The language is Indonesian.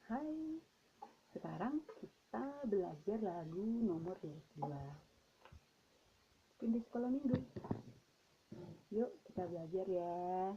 Hai, sekarang kita belajar lagu nomor 22. Mungkin di sekolah minggu. Yuk kita belajar ya.